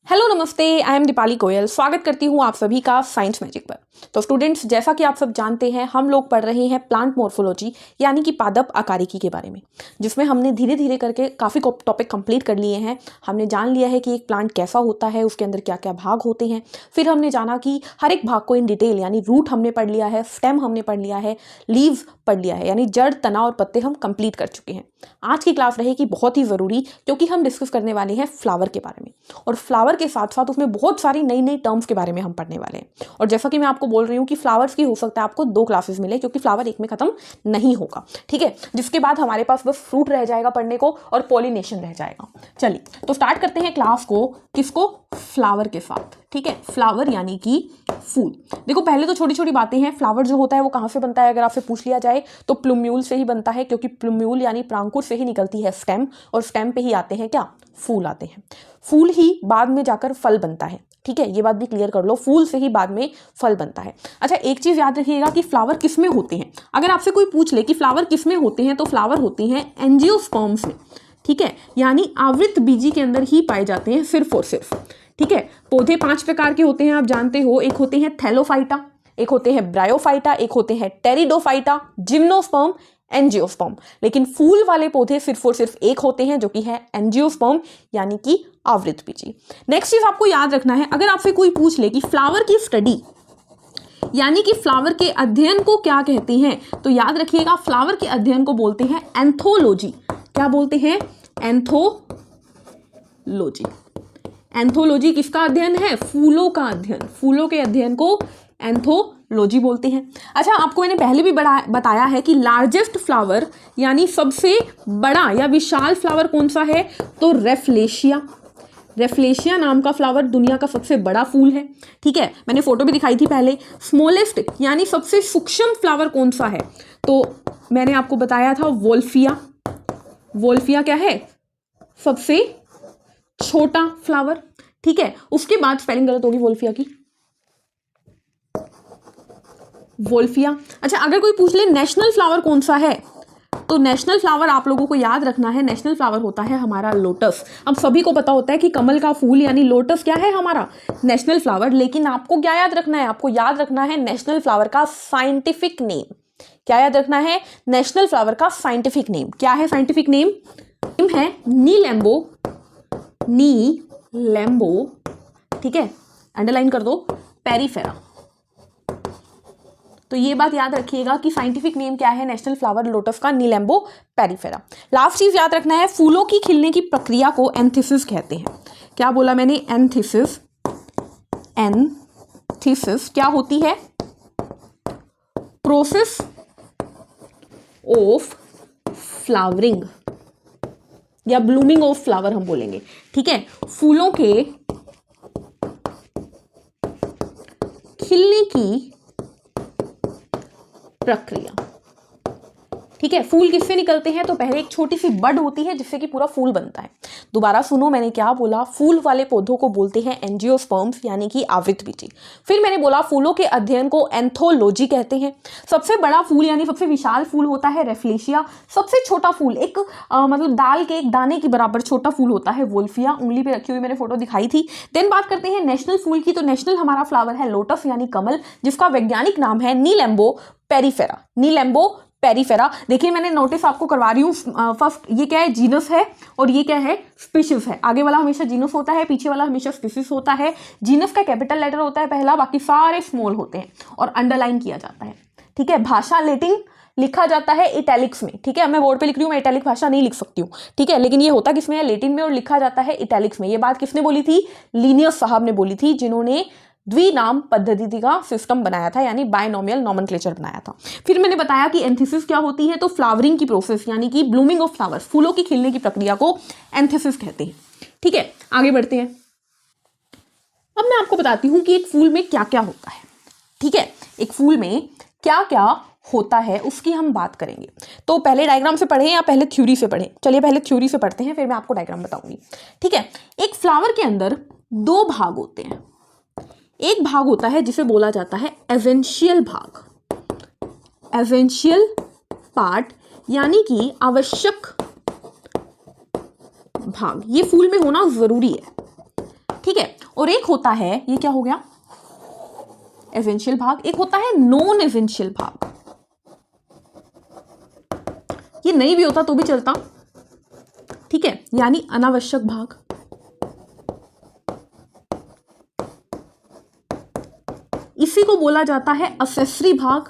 Hello नमस्ते, I am Deepali Goyal. स्वागत करती हूँ आप सभी का साइंस मैजिक पर। तो स्टूडेंट्स, जैसा कि आप सब जानते हैं, हम लोग पढ़ रहे हैं प्लांट मॉर्फोलॉजी यानी कि पादप आकारिकी के बारे में, जिसमें हमने धीरे धीरे करके काफ़ी टॉपिक कंप्लीट कर लिए हैं। हमने जान लिया है कि एक प्लांट कैसा होता है, उसके अंदर क्या क्या भाग होते हैं। फिर हमने जाना कि हर एक भाग को इन डिटेल, यानी रूट हमने पढ़ लिया है, स्टेम हमने पढ़ लिया है, लीव्स पढ़ लिया है, यानी जड़, तना और पत्ते हम कंप्लीट कर चुके हैं। आज की क्लास रहेगी बहुत ही ज़रूरी, क्योंकि हम डिस्कस करने वाले हैं फ्लावर के बारे में, और फ्लावर के साथ साथ उसमें बहुत सारी नई नई टर्म्स के बारे में हम पढ़ने वाले हैं। और जैसा कि मैं आपको बोल रही हूँ कि फ्लावर्स की हो सकता है आपको 2 क्लासेस मिले, क्योंकि फ्लावर एक में खत्म नहीं होगा, ठीक है। जिसके बाद हमारे पास बस फ्रूट रह जाएगा पढ़ने को और पॉलिनेशन रह जाएगा। चलिए तो स्टार्ट करते हैं क्लास को, किसको? फ्लावर के साथ, ठीक है। फ्लावर यानी कि फूल। देखो, पहले तो छोटी छोटी बातें हैं। फ्लावर जो होता है वो कहाँ से बनता है, अगर आपसे पूछ लिया जाए तो प्लूम्यूल से ही बनता है, क्योंकि प्लूम्यूल यानी प्रांकुर से ही निकलती है स्टेम, और स्टेम पे ही आते हैं क्या? फूल आते हैं। फूल ही बाद में जाकर फल बनता है, ठीक है। ये बात भी क्लियर कर लो, फूल से ही बाद में फल बनता है। अच्छा, एक चीज याद रखिएगा कि फ्लावर किस में होते हैं। अगर आपसे कोई पूछ ले कि फ्लावर किस में होते हैं, तो फ्लावर होते हैं एंजियोस्पर्म्स में, ठीक है, यानी आवृत बीजी के अंदर ही पाए जाते हैं सिर्फ और सिर्फ, ठीक है। पौधे 5 प्रकार के होते हैं, आप जानते हो। एक होते हैं थैलोफाइटा, एक होते हैं ब्रायोफाइटा, एक होते हैं टेरिडोफाइटा, जिम्नोस्पर्म, एंजियोस्पर्म। लेकिन फूल वाले पौधे सिर्फ और सिर्फ एक होते हैं, जो कि है एंजियोस्पर्म, यानी कि आवृत बीजी। नेक्स्ट चीज आपको याद रखना है, अगर आपसे कोई पूछ ले कि फ्लावर की स्टडी यानी कि फ्लावर के अध्ययन को क्या कहते हैं, तो याद रखिएगा फ्लावर के अध्ययन को बोलते हैं एंथोलॉजी। क्या बोलते हैं? एंथोलॉजी। एंथोलॉजी किसका अध्ययन है? फूलों का अध्ययन। फूलों के अध्ययन को एंथोलॉजी बोलते हैं। अच्छा, आपको मैंने पहले भी बताया है कि लार्जेस्ट फ्लावर यानी सबसे बड़ा या विशाल फ्लावर कौन सा है, तो रेफलेशिया। रेफलेशिया नाम का फ्लावर दुनिया का सबसे बड़ा फूल है, ठीक है। मैंने फोटो भी दिखाई थी पहले। स्मॉलेस्ट यानी सबसे सूक्ष्म फ्लावर कौन सा है, तो मैंने आपको बताया था वोल्फिया। वोल्फिया क्या है? सबसे छोटा फ्लावर, ठीक है। उसके बाद स्पेलिंग गलत होगी वोल्फिया की, वोल्फिया। अच्छा, अगर कोई पूछ ले नेशनल फ्लावर कौन सा है, तो नेशनल फ्लावर आप लोगों को याद रखना है, नेशनल फ्लावर होता है हमारा लोटस। अब सभी को पता होता है कि कमल का फूल यानी लोटस क्या है? हमारा नेशनल फ्लावर। लेकिन आपको क्या याद रखना है? आपको याद रखना है नेशनल फ्लावर का साइंटिफिक नेम। क्या याद रखना है? नेशनल फ्लावर का साइंटिफिक नेम। क्या है साइंटिफिक नेम? है नीलैम्बो। नीलैम्बो, ठीक है, अंडरलाइन कर दो, पेरिफेरा। तो ये बात याद रखिएगा कि साइंटिफिक नेम क्या है नेशनल फ्लावर लोटस का? नीलैम्बो पेरिफेरा। लास्ट चीज याद रखना है, फूलों की खिलने की प्रक्रिया को एंथिसिस कहते हैं। क्या बोला मैंने? एंथिसिस। एंथिसिस क्या होती है? प्रोसेस ऑफ फ्लावरिंग या ब्लूमिंग ऑफ फ्लावर हम बोलेंगे, ठीक है। फूलों के खिलने की प्रक्रिया, ठीक है। फूल किससे निकलते हैं, तो पहले एक छोटी सी बड होती है जिससे कि पूरा फूल बनता है। दोबारा सुनो, मैंने क्या बोला? फूल वाले पौधों को बोलते हैं एंजियोस्पर्म्स, यानी कि आवृत बीजी। फिर मैंने बोला फूलों के अध्ययन को एंथोलॉजी कहते हैं। सबसे बड़ा फूल यानी सबसे विशाल फूल होता है रेफलेशिया। सबसे छोटा फूल, एक मतलब दाल के एक दाने के बराबर छोटा फूल होता है वोल्फिया। उंगली पे रखी हुई मैंने फोटो दिखाई थी। देन बात करते हैं नेशनल फूल की, तो नेशनल हमारा फ्लावर है लोटस यानी कमल, जिसका वैज्ञानिक नाम है नीलैम्बो पेरिफेरा। नीलैम्बो पेरिफेरा। देखिए, मैंने नोटिस आपको करवा रही हूँ। फर्स्ट ये क्या है? जीनस है, और ये क्या है? स्पीशीज है। आगे वाला हमेशा जीनस होता है, पीछे वाला हमेशा स्पीशीज होता है। जीनस का कैपिटल लेटर होता है पहला, बाकी सारे स्मॉल होते हैं और अंडरलाइन किया जाता है, ठीक है। भाषा लेटिन लिखा जाता है इटैलिक्स में, ठीक है। मैं बोर्ड पे लिख रही हूँ, मैं इटैलिक भाषा नहीं लिख सकती हूँ, ठीक है। लेकिन ये होता किसमें है? लेटिन में, और लिखा जाता है इटैलिक्स में। ये बात किसने बोली थी? लिनियस साहब ने बोली थी, जिन्होंने द्विनाम पद्धति का सिस्टम बनाया था, यानी बायनोमियल नोमेनक्लेचर बनाया था। फिर मैंने बताया कि एंथिसिस क्या होती है, तो फ्लावरिंग की प्रोसेस यानी कि ब्लूमिंग ऑफ फ्लावर्स, फूलों की खिलने की प्रक्रिया को एंथिसिस कहते हैं, ठीक है। आगे बढ़ते हैं। अब मैं आपको बताती हूं कि एक फूल में क्या क्या होता है, ठीक है। एक फूल में क्या क्या होता है उसकी हम बात करेंगे। तो पहले डायग्राम से पढ़ें या पहले थ्योरी से पढ़ें? चलिए पहले थ्योरी से पढ़ते हैं, फिर मैं आपको डायग्राम बताऊंगी, ठीक है। एक फ्लावर के अंदर 2 भाग होते हैं। एक भाग होता है जिसे बोला जाता है एसेंशियल भाग, एसेंशियल पार्ट, यानी कि आवश्यक भाग। ये फूल में होना जरूरी है, ठीक है। और एक होता है, ये क्या हो गया, एसेंशियल भाग, एक होता है नॉन एसेंशियल भाग। ये नहीं भी होता तो भी चलता, ठीक है, यानी अनावश्यक भाग। इसी को बोला जाता है असेसरी भाग,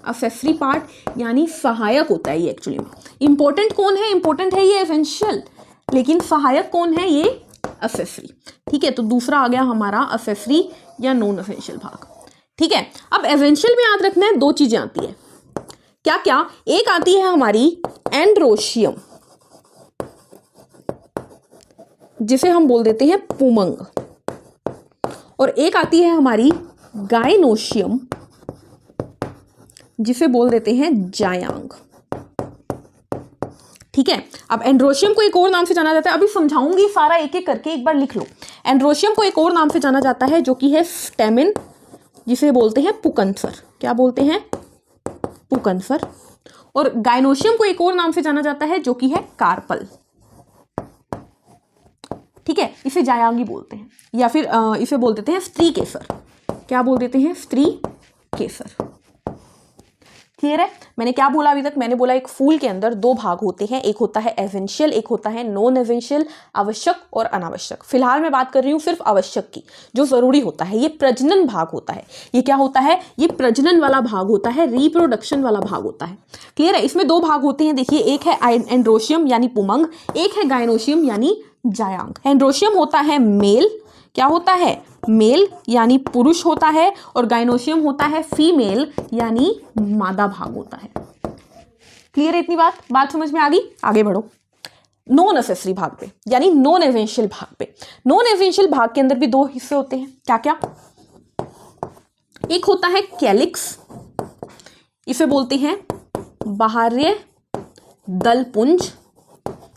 असेसरी पार्ट, यानी सहायक होता है ये एक्चुअली में। इंपॉर्टेंट कौन है, इंपॉर्टेंट है ये एसेंशियल, लेकिन सहायक कौन है, ये असेसरी। ठीक है, तो दूसरा आ गया हमारा असेसरी या नॉन एसेंशियल भाग। ठीक है, अब एसेंशियल में याद रखना है दो चीजें आती है, क्या क्या, एक आती है हमारी एंड्रोशियम, जिसे हम बोल देते हैं पुमंग, और एक आती है हमारी गाइनोशियम, जिसे बोल देते हैं जायांग। ठीक है, अब एंड्रोशियम को एक और नाम से जाना जाता है, अभी समझाऊंगी सारा एक एक करके, एक बार लिख लो। एंड्रोशियम को एक और नाम से जाना जाता है जो कि है स्टेमिन, जिसे बोलते हैं पुकंसर। क्या बोलते हैं, पुकंसर। और गाइनोशियम को एक और नाम से जाना जाता है जो कि है कार्पल। ठीक है, इसे जायांगी बोलते हैं, या फिर इसे बोल देते हैं स्त्री केसर। क्या बोल देते हैं, स्त्री केसर। क्लियर है, मैंने क्या बोला अभी तक, मैंने बोला एक फूल के अंदर दो भाग होते हैं, एक होता है एसेंशियल, एक होता है नॉन एसेंशियल, आवश्यक और अनावश्यक। फिलहाल मैं बात कर रही हूँ सिर्फ आवश्यक की, जो जरूरी होता है, ये प्रजनन भाग होता है। ये क्या होता है, ये प्रजनन वाला भाग होता है, रिप्रोडक्शन वाला भाग होता है। क्लियर है, इसमें दो भाग होते हैं, देखिए, एक है एंड्रोशियम यानी पुमंग, एक है गाइनोशियम यानी जायांग। एंड्रोशियम होता है मेल, क्या होता है, मेल यानी पुरुष होता है, और गाइनोशियम होता है फीमेल यानी मादा भाग होता है। क्लियर है इतनी बात समझ में आ गई, आगे बढ़ो। नॉन एसेसरी भाग पे, यानी नॉन एसेंशियल भाग पे, नॉन एसेंशियल भाग के अंदर भी दो हिस्से होते हैं, क्या क्या, एक होता है कैलिक्स, इसे बोलते हैं बाह्य दलपुंज।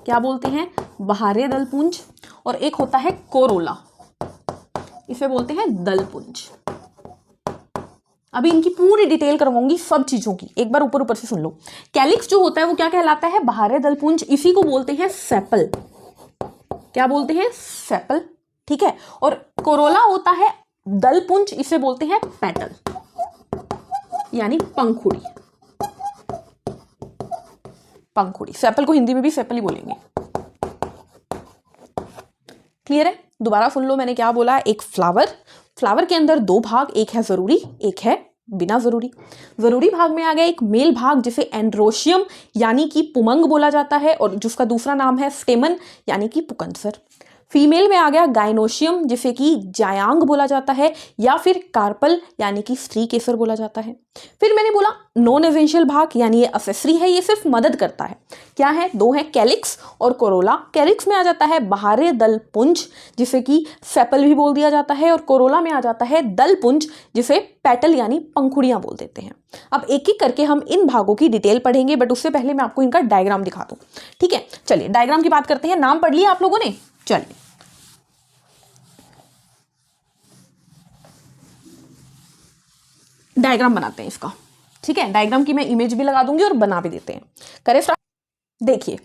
क्या बोलते हैं, बाह्य दलपुंज। और एक होता है कोरोला, इसे बोलते हैं दलपुंज। अभी इनकी पूरी डिटेल करवाऊंगी सब चीजों की, एक बार ऊपर ऊपर से सुन लो। कैलिक्स जो होता है वो क्या कहलाता है, बाह्य दलपुंज, इसी को बोलते हैं सेपल। क्या बोलते हैं, सेपल। ठीक है, और कोरोला होता है दलपुंज, इसे बोलते हैं पेटल, यानी पंखुड़ी। पंखुड़ी, सेपल को हिंदी में भी सेपल ही बोलेंगे। क्लियर है, दोबारा सुन लो मैंने क्या बोला। एक फ्लावर के अंदर दो भाग, एक है जरूरी, एक है बिना जरूरी। जरूरी भाग में आ गया एक मेल भाग, जिसे एंड्रोशियम यानी कि पुमंग बोला जाता है, और जिसका दूसरा नाम है स्टेमन यानी कि पुकंसर। फीमेल में आ गया गाइनोशियम, जिसे कि जायांग बोला जाता है, या फिर कार्पल यानी कि स्त्री केसर बोला जाता है। फिर मैंने बोला नॉन एसेंशियल भाग, यानी ये असेसरी है, ये सिर्फ मदद करता है। क्या है, दो है, कैलिक्स और कोरोला। कैलिक्स में आ जाता है बाह्य दलपुंज, जिसे कि सेपल भी बोल दिया जाता है, और कोरोला में आ जाता है दलपुंज, जिसे पेटल यानी पंखुड़ियां बोल देते हैं। अब एक एक करके हम इन भागों की डिटेल पढ़ेंगे, बट उससे पहले मैं आपको इनका डायग्राम दिखा दूं। ठीक है, चलिए डायग्राम की बात करते हैं। नाम पढ़ लिया आप लोगों ने, चलिए डायग्राम बनाते हैं इसका। ठीक है, डायग्राम की मैं इमेज भी लगा दूंगी और बना भी देते हैं। करें स्टार्ट। देखिए,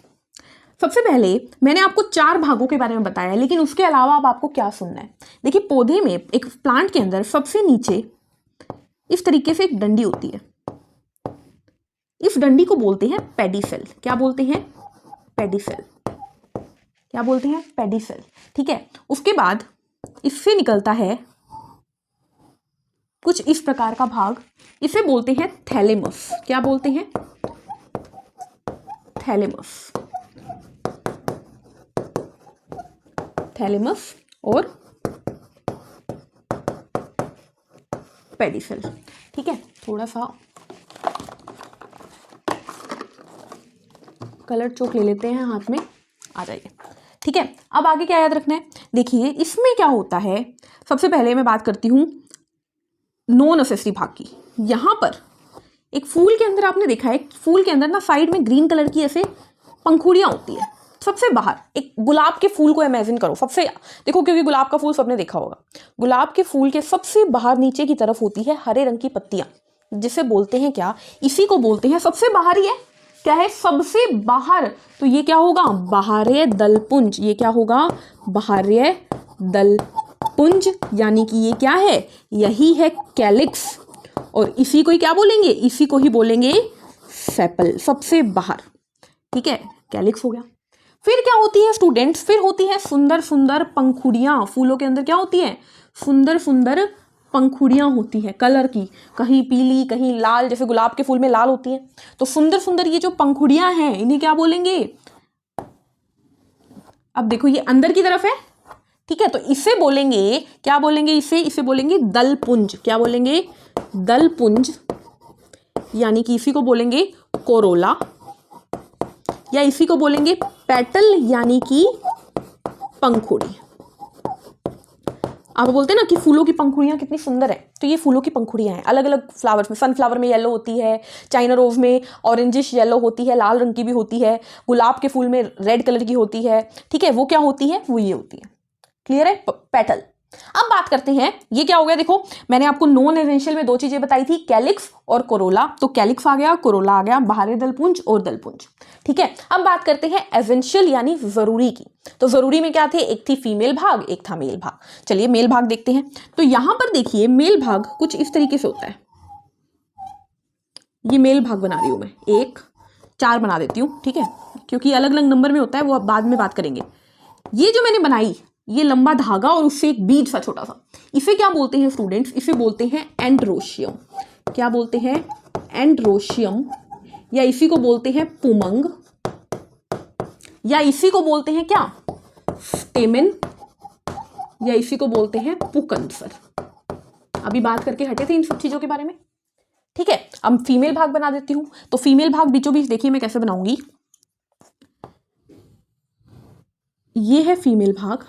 सबसे पहले मैंने आपको चार भागों के बारे में बताया, लेकिन उसके अलावा अब आपको क्या सुनना है। देखिए, पौधे में, एक प्लांट के अंदर सबसे नीचे इस तरीके से एक डंडी होती है, इस डंडी को बोलते हैं पेडिसेल। क्या बोलते हैं, पेडिसेल। क्या बोलते हैं, पेडिसेल। ठीक है, उसके बाद इससे निकलता है कुछ इस प्रकार का भाग, इसे बोलते हैं थैलेमस। क्या बोलते हैं, थैलेमस। थैलेमस और पेडिसेल। ठीक है, थोड़ा सा कलर चौक ले लेते हैं हाथ में, आ जाइए। ठीक है, अब आगे क्या याद रखना है। देखिए, इसमें क्या होता है, सबसे पहले मैं बात करती हूं नॉन एसेसरी भाग की। यहां पर एक फूल के अंदर आपने देखा है, फूल के अंदर ना साइड में ग्रीन कलर की ऐसे पंखुड़ियां होती है। सबसे बाहर एक गुलाब के फूल को इमेजिन करो, सबसे देखो, क्योंकि गुलाब का फूल सबने देखा होगा। गुलाब के फूल के सबसे बाहर नीचे की तरफ होती है हरे रंग की पत्तियां, जिसे बोलते हैं क्या, इसी को बोलते हैं, सबसे बाहर ही है, क्या है, सबसे बाहर, तो ये क्या होगा, बाहरी दलपुंज, ये क्या होगा, बाहरी दलपुंज, यानी कि ये क्या है, यही है कैलिक्स, और इसी को ही क्या बोलेंगे, इसी को ही बोलेंगे सेपल, सबसे बाहर, ठीक है, कैलिक्स हो गया। फिर क्या होती है स्टूडेंट्स, फिर होती है सुंदर सुंदर पंखुड़ियां, फूलों के अंदर क्या होती है, सुंदर सुंदर पंखुड़ियां होती है कलर की, कहीं पीली कहीं लाल, जैसे गुलाब के फूल में लाल होती है, तो सुंदर सुंदर ये जो पंखुड़ियां हैं इन्हें क्या बोलेंगे, अब देखो ये अंदर की तरफ है, ठीक है, तो इसे बोलेंगे, क्या बोलेंगे इसे बोलेंगे दलपुंज, क्या बोलेंगे, दलपुंज, यानी कि इसी को बोलेंगे कोरोला, या इसी को बोलेंगे पेटल, यानी कि पंखुड़ी। आप बोलते हैं ना कि फूलों की पंखुड़ियां कितनी सुंदर है, तो ये फूलों की पंखुड़ियां हैं, अलग अलग फ्लावर्स में, सनफ्लावर में येलो होती है, चाइना रोज में ऑरेंजिश येलो होती है, लाल रंग की भी होती है, गुलाब के फूल में रेड कलर की होती है, ठीक है, वो क्या होती है, वो ये होती है, क्लियर है, पेटल। अब बात करते हैं, ये क्या हो गया, देखो मैंने आपको नॉन एसेंशियल में दो चीजें बताई थी, कैलिक्स और कोरोला, तो कैलिक्स आ गया, कोरोला आ गया, बाहरी दलपुंज और दलपुंज, ठीक है। अब बात करते हैं एसेंशियल यानी जरूरी की, तो जरूरी में क्या थे, एक थी फीमेल भाग, एक था मेल भाग। चलिए मेल भाग देखते हैं, तो यहां पर देखिए मेल भाग कुछ इस तरीके से होता है, ये मेल भाग बना रही हूं मैं, 1 4 बना देती हूं, ठीक है, क्योंकि अलग अलग नंबर में होता है, वो अब बाद में बात करेंगे। ये जो मैंने बनाई, ये लंबा धागा और उससे एक बीज सा छोटा सा, इसे क्या बोलते हैं स्टूडेंट्स, इसे बोलते हैं एंड्रोशियम, क्या बोलते हैं, एंड्रोशियम, या इसी को बोलते हैं पुमंग, या इसी को बोलते हैं क्या, स्टेमेन, या इसी को बोलते हैं पुकंसर। अभी बात करके हटे थे इन सब चीजों के बारे में, ठीक है। अब फीमेल भाग बना देती हूं, तो फीमेल भाग बीचों बीच देखिए मैं कैसे बनाऊंगी, ये है फीमेल भाग,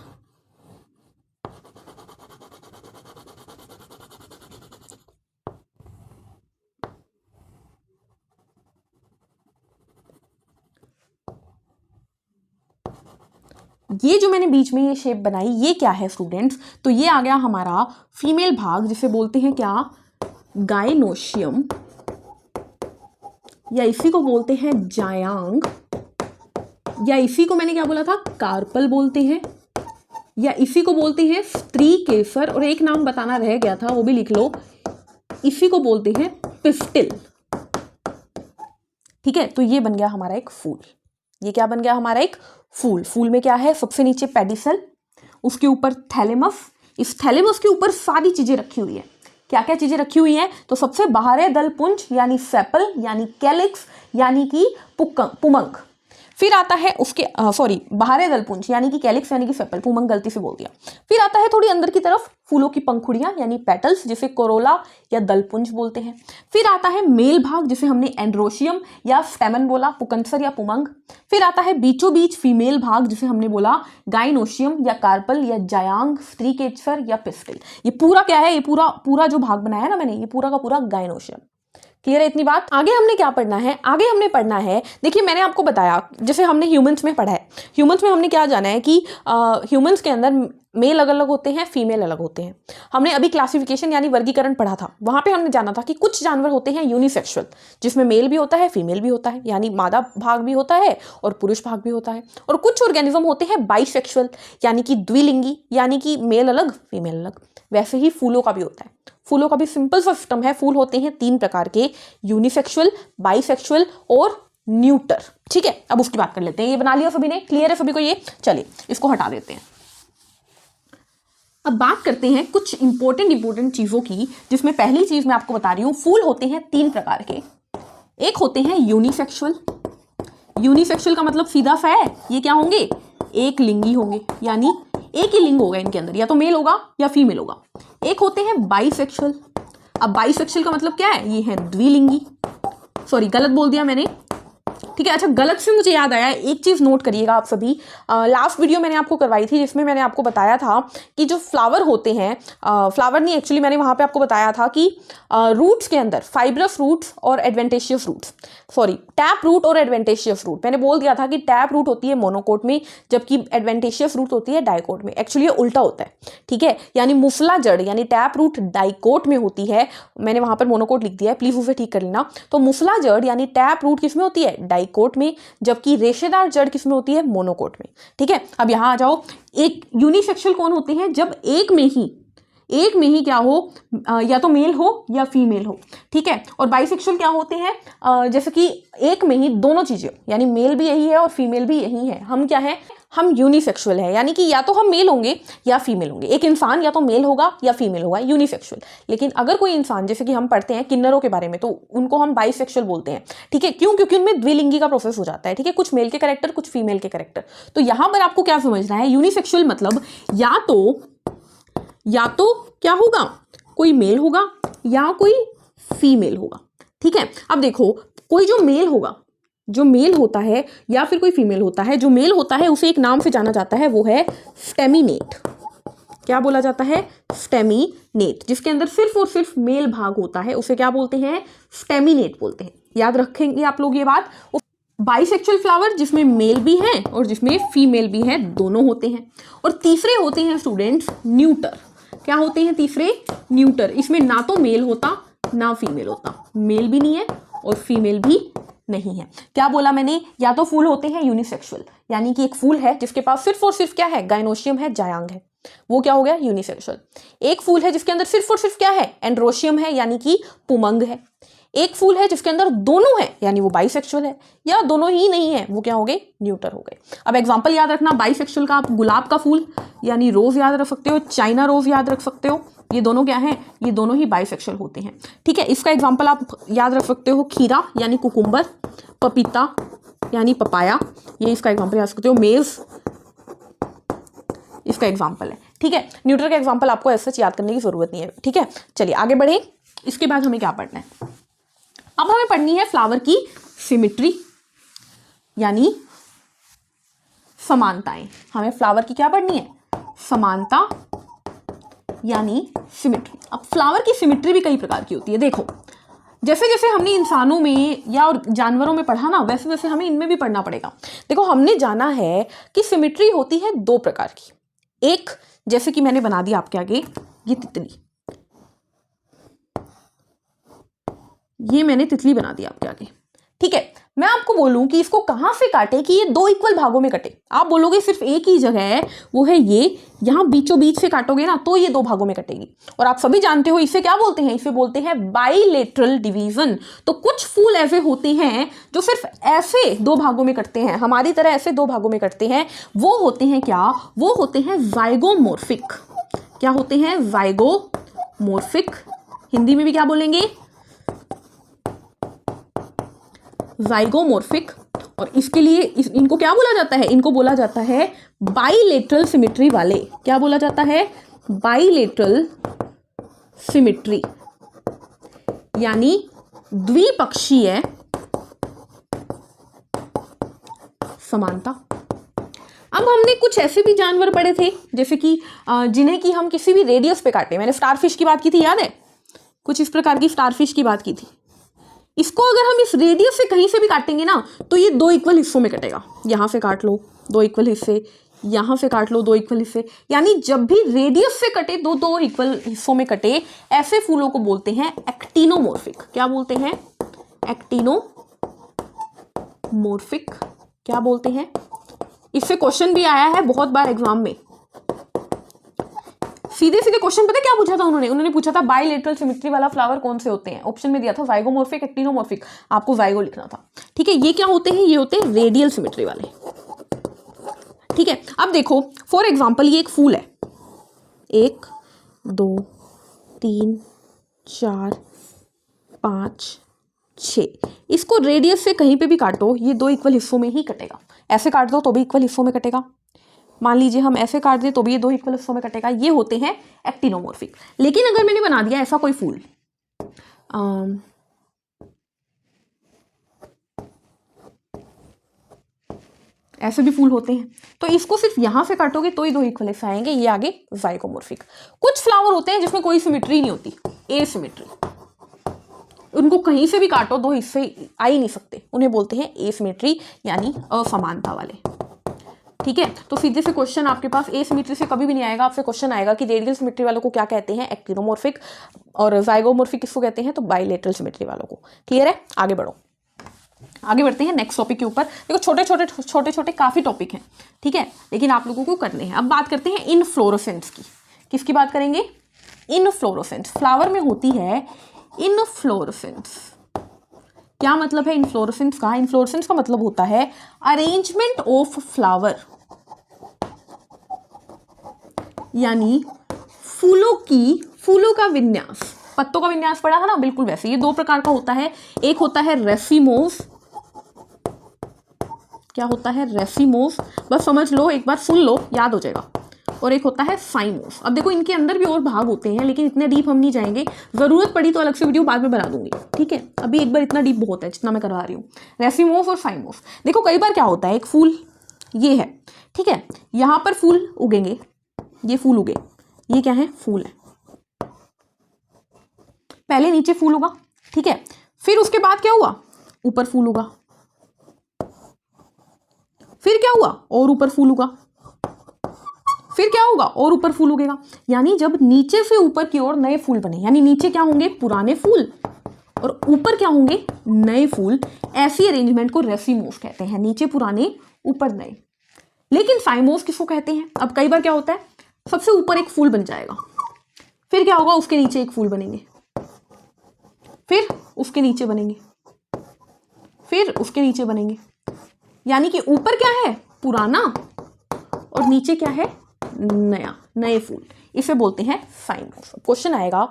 ये जो मैंने बीच में ये शेप बनाई, ये क्या है स्टूडेंट्स, तो ये आ गया हमारा फीमेल भाग, जिसे बोलते हैं क्या, गाइनोशियम, या इसी को बोलते हैं जायांग, या इसी को मैंने क्या बोला था, कार्पल बोलते हैं, या इसी को बोलते हैं स्त्री केसर, और एक नाम बताना रह गया था वो भी लिख लो, इसी को बोलते हैं पिस्टिल, ठीक है। तो ये बन गया हमारा एक फूल, ये क्या बन गया हमारा एक फूल। फूल में क्या है, सबसे नीचे पेडिसल, उसके ऊपर थैलेमस, इस थैलेमस के ऊपर सारी चीजें रखी हुई है, क्या क्या चीजें रखी हुई हैं, तो सबसे बाहरी दलपुंज यानी सेपल, यानी कैलिक्स, यानी कि पुमंग, फिर आता है उसके सॉरी बाहरी दलपुंज यानी कि कैलिक्स यानी कि सेपल, पुमंग गलती से बोल दिया, फिर आता है थोड़ी अंदर की तरफ फूलों की पंखुड़ियां यानी पेटल्स, जिसे कोरोला या दलपुंज बोलते हैं, फिर आता है मेल भाग जिसे हमने एंड्रोशियम या स्टेमन बोला, पुकंसर या पुमंग, फिर आता है बीचों बीच फीमेल भाग जिसे हमने बोला गाइनोशियम या कार्पल या जायांग, स्त्रीकेसर या पिस्टिल। ये पूरा क्या है, ये पूरा जो भाग बनाया ना मैंने, ये पूरा का पूरा गाइनोशियम। क्लियर है इतनी बात। आगे हमने क्या पढ़ना है, आगे हमने पढ़ना है, देखिए मैंने आपको बताया जैसे हमने ह्यूमंस में पढ़ा है, ह्यूमंस में हमने क्या जाना है कि ह्यूमंस के अंदर मेल अलग अलग होते हैं, फीमेल अलग होते हैं। हमने अभी क्लासिफिकेशन यानी वर्गीकरण पढ़ा था, वहां पे हमने जाना था कि कुछ जानवर होते हैं यूनिसेक्सुअल, जिसमें मेल भी होता है फीमेल भी होता है, यानी मादा भाग भी होता है और पुरुष भाग भी होता है, और कुछ ऑर्गेनिज्म होते हैं बाइसेक्सुअल यानी कि द्विलिंगी, यानी कि मेल अलग फीमेल अलग। वैसे ही फूलों का भी होता है, फूलों का भी सिंपल सा सिस्टम है, फूल होते हैं 3 प्रकार के, यूनिसेक्सुअल, बाइसेक्सुअल और न्यूटर। ठीक है, अब उसकी बात कर लेते हैं। ये बना लिया सभी ने, क्लियर है सभी को ये? चलिए इसको हटा देते हैं। अब बात करते हैं कुछ इंपॉर्टेंट चीजों की, जिसमें पहली चीज मैं आपको बता रही हूं, फूल होते हैं 3 प्रकार के। एक होते हैं यूनिसेक्सुअल, यूनिसेक्सुअल का मतलब सीधा सा है, ये क्या होंगे, एक लिंगी होंगे, यानी एक ही लिंग होगा इनके अंदर, या तो मेल होगा या फीमेल होगा। एक होते हैं बाइसेक्सुअल, अब बाइसेक्सुअल का मतलब क्या है, ये है द्विलिंगी, सॉरी गलत बोल दिया मैंने, ठीक है। अच्छा, गलत से मुझे याद आया, एक चीज नोट करिएगा आप सभी, लास्ट वीडियो मैंने आपको करवाई थी जिसमें मैंने आपको बताया था कि जो फ्लावर होते हैं, फ्लावर नहीं एक्चुअली, मैंने वहां पे आपको बताया था कि रूट्स के अंदर फाइब्रस रूट्स और adventitious roots, sorry tap root और एडवेंटेशियस रूट, मैंने बोल दिया था कि टैप रूट होती है मोनोकोट में जबकि एडवेंटेशियस रूट होती है डाइकोट में। एक्चुअली ये उल्टा होता है, ठीक है, यानी मुफला जड़ यानी टैप रूट डाइकोट में होती है, मैंने वहां पर मोनोकोट लिख दिया है, प्लीज उसे ठीक कर लेना। तो मुफला जड़ यानी टैप रूट किसमें होती है, डाइकोट डाइकोट में, जबकि रेशेदार जड़ किसमें होती है? मोनोकोट में। ठीक है, अब यहाँ आ जाओ, एक यूनिसेक्सुअल कौन होते हैं? जब एक में ही क्या हो, या तो मेल हो या फीमेल हो। ठीक है, और बाइसेक्सुअल क्या होते हैं? जैसे कि एक में ही दोनों चीजें, यानी मेल भी यही है और फीमेल भी यही है। हम क्या है? हम यूनिसेक्सुअल है, यानी कि या तो हम मेल होंगे या फीमेल होंगे। एक इंसान या तो मेल होगा या फीमेल होगा, यूनिसेक्सुअल। लेकिन अगर कोई इंसान, जैसे कि हम पढ़ते हैं किन्नरों के बारे में, तो उनको हम बाइसेक्सुअल बोलते हैं। ठीक है, क्यों? क्योंकि उनमें द्विलिंगी का प्रोसेस हो जाता है। ठीक है, कुछ मेल के कैरेक्टर, कुछ फीमेल के कैरेक्टर। तो यहां पर आपको क्या समझना है? यूनिसेक्सुअल मतलब या तो क्या होगा? कोई मेल होगा या कोई फीमेल होगा। ठीक है, अब देखो, कोई जो मेल होता है या फिर कोई फीमेल होता है, जो मेल होता है उसे एक नाम से जाना जाता है, वो है स्टेमिनेट। क्या बोला जाता है? स्टेमिनेट। जिसके अंदर सिर्फ और सिर्फ मेल भाग होता है उसे क्या बोलते हैं? स्टेमिनेट बोलते हैं। याद रखेंगे आप लोग ये बात। बाइसेक्सुअल फ्लावर जिसमें मेल भी है और जिसमें फीमेल भी है, दोनों होते हैं। और तीसरे होते हैं स्टूडेंट्स न्यूटर। क्या होते हैं तीसरे? न्यूटर। इसमें ना तो मेल होता ना फीमेल होता, मेल भी नहीं है और फीमेल भी नहीं है। क्या बोला मैंने? या तो फूल होते हैं यूनिसेक्सुअल, यानी कि एक फूल है जिसके पास सिर्फ और सिर्फ क्या है? गाइनोशियम है, जायांग है, वो क्या हो गया? यूनिसेक्सुअल। एक फूल है जिसके अंदर सिर्फ और सिर्फ क्या है? एंड्रोशियम है, यानी कि पुमंग है। एक फूल है जिसके अंदर दोनों है, यानी वो बाइसेक्सुअल है, या दोनों ही नहीं है, वो क्या हो गए? न्यूटर हो गए। अब एग्जांपल याद रखना, बाइसेक्सुअल का आप गुलाब का फूल यानी रोज याद रख सकते हो, चाइना रोज याद रख सकते हो। ये दोनों क्या हैं? ये दोनों ही बाइसेक्सुअल होते हैं। ठीक है, इसका एग्जांपल आप याद रख सकते हो, खीरा यानी कुकुम्बर, पपीता यानी पपाया, ये इसका एग्जांपल याद सकते हो, मेज इसका एग्जांपल है। ठीक है, न्यूटर का एग्जांपल आपको ऐसा याद करने की जरूरत नहीं है। ठीक है, चलिए आगे बढ़े। इसके बाद हमें क्या पढ़ना है? अब हमें पढ़नी है फ्लावर की सिमिट्री, यानी समानताएं। हमें फ्लावर की क्या पढ़नी है? समानता यानी सिमिट्री। अब फ्लावर की सिमिट्री भी कई प्रकार की होती है। देखो, जैसे जैसे हमने इंसानों में या और जानवरों में पढ़ा ना, वैसे वैसे हमें इनमें भी पढ़ना पड़ेगा। देखो, हमने जाना है कि सिमिट्री होती है दो प्रकार की। एक, जैसे कि मैंने बना दिया आपके आगे, ये तितली, ये मैंने तितली बना दी आपके आगे। ठीक है, मैं आपको बोलूं कि इसको कहां से काटे कि ये दो इक्वल भागों में कटे। आप बोलोगे सिर्फ एक ही जगह है, वो है ये, यहां बीचों बीच से काटोगे ना तो ये दो भागों में कटेगी। और आप सभी जानते हो इसे क्या बोलते हैं? इसे बोलते हैं बाइलेटरल डिवीजन। तो कुछ फूल ऐसे होते हैं जो सिर्फ ऐसे दो भागों में कटते हैं, हमारी तरह ऐसे दो भागों में कटते हैं। वो होते हैं क्या? वो होते हैं जाइगोमोर्फिक। क्या होते हैं? जाइगोमोर्फिक। हिंदी में भी क्या बोलेंगे? जाइगोमोर्फिक। और इसके लिए इनको क्या बोला जाता है? इनको बोला जाता है बाइलेटरल सिमिट्री वाले। क्या बोला जाता है? बाइलेटरल सिमिट्री, यानी द्विपक्षीय समानता। अब हमने कुछ ऐसे भी जानवर पढ़े थे, जैसे कि जिन्हें कि हम किसी भी रेडियस पे काटे। मैंने स्टारफिश की बात की थी, याद है? कुछ इस प्रकार की स्टारफिश की बात की थी। इसको अगर हम इस रेडियस से कहीं से भी काटेंगे ना, तो ये दो इक्वल हिस्सों में कटेगा। यहां से काट लो दो इक्वल हिस्से, यहां से काट लो दो इक्वल हिस्से, यानी जब भी रेडियस से कटे दो दो इक्वल हिस्सों में कटे, ऐसे फूलों को बोलते हैं एक्टिनोमोर्फिक। क्या बोलते हैं? एक्टिनोमोर्फिक। क्या बोलते हैं? इससे क्वेश्चन भी आया है बहुत बार एग्जाम में। सीधे सीधे क्वेश्चन पता क्या पूछा था उन्होंने पूछा था बाइलेटरल सिमिट्री वाला फ्लावर कौन से होते हैं। ऑप्शन में दिया था जाइगोमोर्फिक, एक्टिनोमोर्फिक। आपको जाइगो लिखना था। ठीक है, ये क्या होते हैं? ये होते हैं रेडियल सिमिट्री वाले। ठीक है, अब देखो फॉर एग्जांपल ये एक फूल है, 1 2 3 4 5 6। इसको रेडियस से कहीं पे भी काटो, ये दो इक्वल हिस्सों में ही कटेगा। ऐसे काट दो तो भी इक्वल हिस्सों में कटेगा। मान लीजिए हम ऐसे काट दें तो भी ये दो इक्वल हिस्सों में कटेगा। ये होते हैं एक्टिनोमोर्फिक। लेकिन अगर मैंने बना दिया ऐसा कोई फूल, ऐसे भी फूल होते हैं, तो इसको सिर्फ यहां से काटोगे तो ही दो इक्वल हिस्से आएंगे। ये आगे जाइगोमोर्फिक। कुछ फ्लावर होते हैं जिसमें कोई सिमिट्री नहीं होती, एसिमिट्री। उनको कहीं से भी काटो दो हिस्से आ ही नहीं सकते, उन्हें बोलते हैं एसिमिट्री, यानी असमानता वाले। ठीक है, तो सीधे से क्वेश्चन आपके पास एसिमिट्री से कभी भी नहीं आएगा। आपसे क्वेश्चन आएगा कि रेडियल सिमिट्री वालों को क्या कहते हैं? एक्टिनोमोर्फिक। और जाइगोमोर्फिक किसको कहते हैं? तो बाइलेटरल सिमिट्री वालों को। क्लियर है? आगे बढ़ो। आगे बढ़ते हैं नेक्स्ट टॉपिक के ऊपर। देखो छोटे छोटे काफ़ी टॉपिक हैं, ठीक है, लेकिन आप लोगों को करने हैं। अब बात करते हैं इनफ्लोरेसेंस की। किसकी बात करेंगे? इनफ्लोरेसेंस। फ्लावर में होती है इनफ्लोरेसेंस। क्या मतलब है इनफ्लोरेसेंस का? इनफ्लोरेसेंस का मतलब होता है अरेंजमेंट ऑफ फ्लावर, यानी फूलों का विन्यास। पत्तों का विन्यास पढ़ा था ना, बिल्कुल वैसे। ये दो प्रकार का होता है, एक होता है रेसिमोस। क्या होता है? रेसिमोस। बस समझ लो, एक बार सुन लो, याद हो जाएगा। और एक होता है साइमोस। अब देखो इनके अंदर भी और भाग होते हैं, लेकिन इतने डीप हम नहीं जाएंगे। जरूरत पड़ी तो अलग से वीडियो बाद में बना दूंगी, ठीक है। अभी एक बार इतना डीप बहुत है जितना मैं करवा रही हूँ। रेसिमोस और साइमोस। देखो कई बार क्या होता है, एक फूल ये है, ठीक है, यहाँ पर फूल उगेंगे, ये फूल उगे, ये क्या है? फूल है। पहले नीचे फूल उगा, ठीक है, फिर उसके बाद क्या हुआ? ऊपर फूल उगा, फिर क्या हुआ? और ऊपर फूल उगा, फिर क्या होगा? और ऊपर फूल उगेगा। यानी जब नीचे से ऊपर की ओर नए फूल बने, यानी नीचे क्या होंगे? पुराने फूल, और ऊपर क्या होंगे? नए फूल। ऐसी अरेंजमेंट को रेसिमोस कहते हैं, नीचे पुराने ऊपर नए। लेकिन साइमोस किसको कहते हैं? अब कई बार क्या होता है, सबसे ऊपर एक फूल बन जाएगा, फिर क्या होगा? उसके नीचे एक फूल बनेंगे, फिर उसके नीचे बनेंगे, फिर उसके नीचे बनेंगे। यानी कि ऊपर क्या है? पुराना, और नीचे क्या है? नया, नए फूल। इसे बोलते हैं साइमोस। क्वेश्चन आएगा,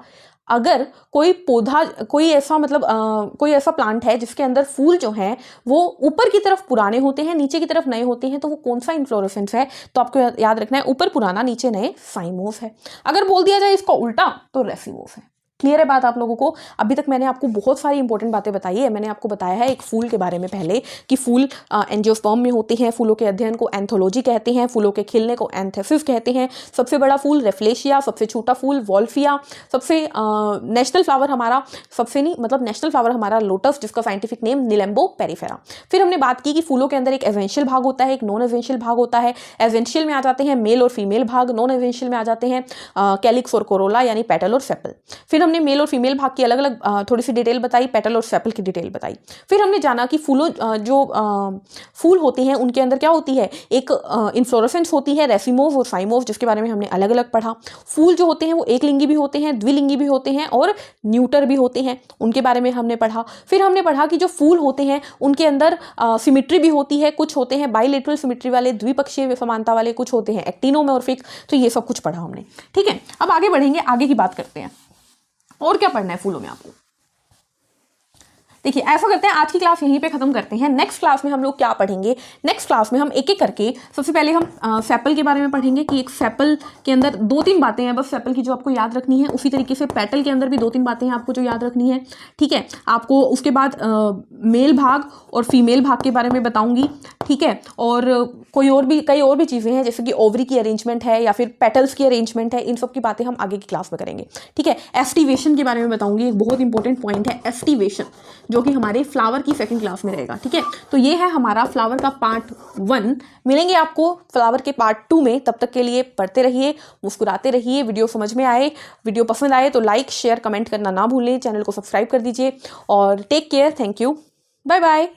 अगर कोई पौधा, कोई ऐसा मतलब कोई ऐसा प्लांट है जिसके अंदर फूल जो हैं वो ऊपर की तरफ पुराने होते हैं, नीचे की तरफ नए होते हैं, तो वो कौन सा इन्फ्लोरेसेंस है? तो आपको याद रखना है, ऊपर पुराना नीचे नए, साइमोस है। अगर बोल दिया जाए इसको उल्टा तो रेसिमोस है। क्लियर है बात आप लोगों को? अभी तक मैंने आपको बहुत सारी इंपॉर्टेंट बातें बताई है। मैंने आपको बताया है एक फूल के बारे में पहले, कि फूल एंजियोस्पर्म में होते हैं। फूलों के अध्ययन को एंथोलॉजी कहते हैं, फूलों के खिलने को एंथेसिस कहते हैं। सबसे बड़ा फूल रेफ्लेशिया, सबसे छोटा फूल वॉल्फिया, सबसे नेशनल फ्लावर हमारा, सबसे नहीं मतलब नेशनल फ्लावर हमारा लोटस, जिसका साइंटिफिक नेम निलेम्बो पेरिफेरा। फिर हमने बात की कि फूलों के अंदर एक एसेंशियल भाग होता है, एक नॉन एसेंशियल भाग होता है। एसेंशियल में आ जाते हैं मेल और फीमेल भाग, नॉन एसेंशियल में आ जाते हैं कैलिक्स और कोरोला, यानी पेटल और सेपल। फिर हमने मेल और फीमेल भाग की अलग अलग थोड़ी सी डिटेल बताई, पेटल और सेपल की डिटेल बताई। फिर हमने जाना कि फूलों जो फूल होते हैं उनके अंदर क्या होती है, एक इन्फ्लोरेसेंस होती है, रेसिमोस और साइमोस, जिसके बारे में हमने अलग अलग पढ़ा। फूल जो होते हैं वो एक लिंगी भी होते हैं, द्विलिंगी भी होते हैं और न्यूटर भी होते हैं, उनके बारे में हमने पढ़ा। फिर हमने पढ़ा कि जो फूल होते हैं उनके अंदर सिमिट्री भी होती है, कुछ होते हैं बाइलेटरल सिमिट्री वाले, द्विपक्षीय समानता वाले, कुछ होते हैं एक्टिनोमॉर्फिक। तो ये सब कुछ पढ़ा हमने, ठीक है। अब आगे बढ़ेंगे, आगे की बात करते हैं और क्या पढ़ना है फूलों में आपको। देखिए ऐसा करते हैं, आज की क्लास यहीं पे खत्म करते हैं। नेक्स्ट क्लास में हम लोग क्या पढ़ेंगे? नेक्स्ट क्लास में हम एक एक करके, सबसे पहले हम सेपल के बारे में पढ़ेंगे कि एक सेपल के अंदर 2-3 बातें हैं बस सेपल की जो आपको याद रखनी है। उसी तरीके से पेटल के अंदर भी 2-3 बातें हैं आपको जो याद रखनी है, ठीक है। आपको उसके बाद मेल भाग और फीमेल भाग के बारे में बताऊंगी, ठीक है। और कई और भी चीज़ें हैं, जैसे कि ओवरी की अरेंजमेंट है या फिर पेटल्स की अरेंजमेंट है। इन सब की बातें हम आगे की क्लास में करेंगे, ठीक है। एस्टिवेशन के बारे में बताऊंगी, एक बहुत इंपॉर्टेंट पॉइंट है एस्टिवेशन, जो कि हमारे फ्लावर की सेकंड क्लास में रहेगा, ठीक है। तो ये है हमारा फ्लावर का पार्ट 1। मिलेंगे आपको फ्लावर के पार्ट 2 में। तब तक के लिए पढ़ते रहिए, मुस्कुराते रहिए। वीडियो समझ में आए, वीडियो पसंद आए तो लाइक शेयर कमेंट करना ना भूलें, चैनल को सब्सक्राइब कर दीजिए और take care. Thank you, bye bye.